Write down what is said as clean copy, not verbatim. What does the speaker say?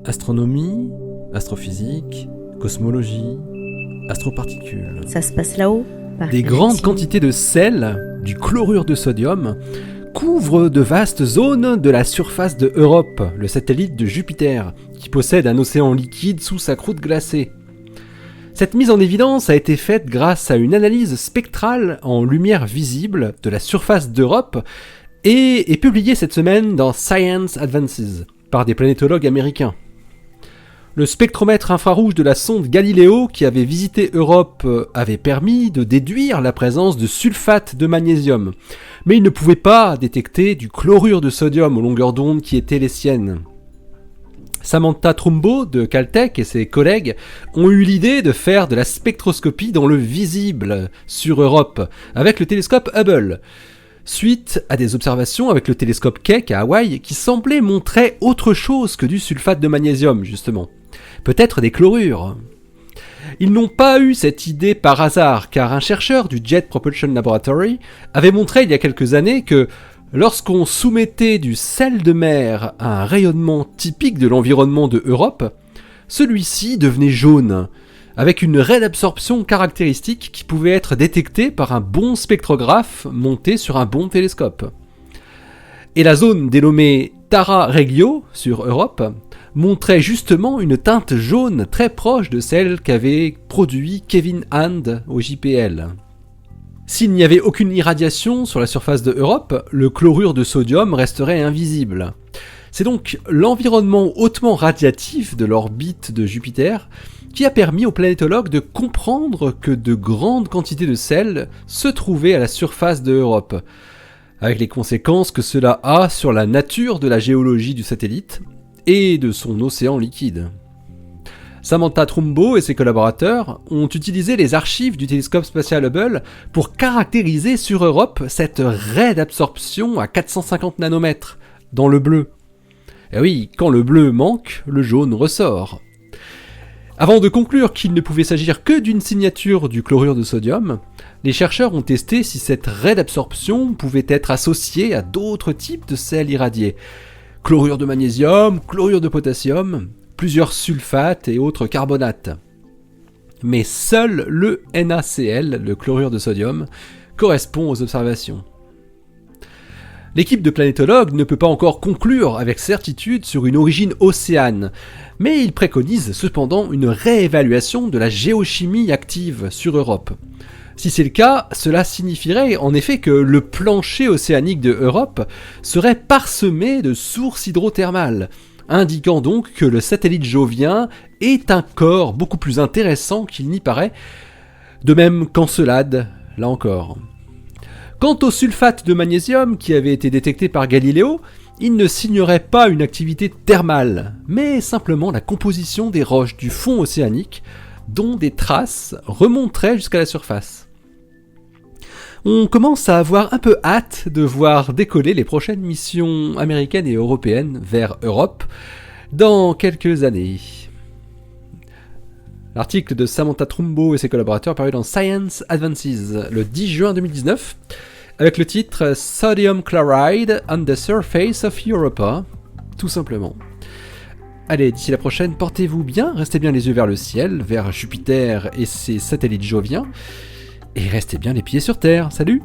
Astronomie, astrophysique, cosmologie, astroparticules. Ça se passe là-haut. Des grandes quantités de sel, du chlorure de sodium, couvrent de vastes zones de la surface de Europe, le satellite de Jupiter, qui possède un océan liquide sous sa croûte glacée. Cette mise en évidence a été faite grâce à une analyse spectrale en lumière visible de la surface d'Europe et est publiée cette semaine dans Science Advances par des planétologues américains. Le spectromètre infrarouge de la sonde Galileo qui avait visité Europe avait permis de déduire la présence de sulfate de magnésium, mais il ne pouvait pas détecter du chlorure de sodium aux longueurs d'onde qui étaient les siennes. Samantha Trumbo de Caltech et ses collègues ont eu l'idée de faire de la spectroscopie dans le visible sur Europe avec le télescope Hubble, suite à des observations avec le télescope Keck à Hawaï qui semblaient montrer autre chose que du sulfate de magnésium justement. Peut-être des chlorures. Ils n'ont pas eu cette idée par hasard, car un chercheur du Jet Propulsion Laboratory avait montré il y a quelques années que lorsqu'on soumettait du sel de mer à un rayonnement typique de l'environnement de Europe, celui-ci devenait jaune, avec une raie d'absorption caractéristique qui pouvait être détectée par un bon spectrographe monté sur un bon télescope. Et la zone dénommée Tara Regio sur Europe montrait justement une teinte jaune très proche de celle qu'avait produit Kevin Hand au JPL. S'il n'y avait aucune irradiation sur la surface de Europe, le chlorure de sodium resterait invisible. C'est donc l'environnement hautement radiatif de l'orbite de Jupiter qui a permis aux planétologues de comprendre que de grandes quantités de sel se trouvaient à la surface de Europe, avec les conséquences que cela a sur la nature de la géologie du satellite et de son océan liquide. Samantha Trumbo et ses collaborateurs ont utilisé les archives du télescope spatial Hubble pour caractériser sur Europe cette raie d'absorption à 450 nanomètres, dans le bleu. Et oui, quand le bleu manque, le jaune ressort. Avant de conclure qu'il ne pouvait s'agir que d'une signature du chlorure de sodium, les chercheurs ont testé si cette raie d'absorption pouvait être associée à d'autres types de sels irradiés. Chlorure de magnésium, chlorure de potassium, plusieurs sulfates et autres carbonates. Mais seul le NaCl, le chlorure de sodium, correspond aux observations. L'équipe de planétologues ne peut pas encore conclure avec certitude sur une origine océane, mais ils préconisent cependant une réévaluation de la géochimie active sur Europe. Si c'est le cas, cela signifierait en effet que le plancher océanique de Europe serait parsemé de sources hydrothermales, indiquant donc que le satellite jovien est un corps beaucoup plus intéressant qu'il n'y paraît, de même qu'Encelade, là encore. Quant au sulfate de magnésium qui avait été détecté par Galileo, il ne signerait pas une activité thermale, mais simplement la composition des roches du fond océanique, dont des traces remonteraient jusqu'à la surface. On commence à avoir un peu hâte de voir décoller les prochaines missions américaines et européennes vers Europe dans quelques années. L'article de Samantha Trumbo et ses collaborateurs paru dans Science Advances le 10 juin 2019 avec le titre Sodium Chloride on the Surface of Europa, tout simplement. Allez, d'ici la prochaine, portez-vous bien, restez bien les yeux vers le ciel, vers Jupiter et ses satellites joviens, et restez bien les pieds sur Terre. Salut!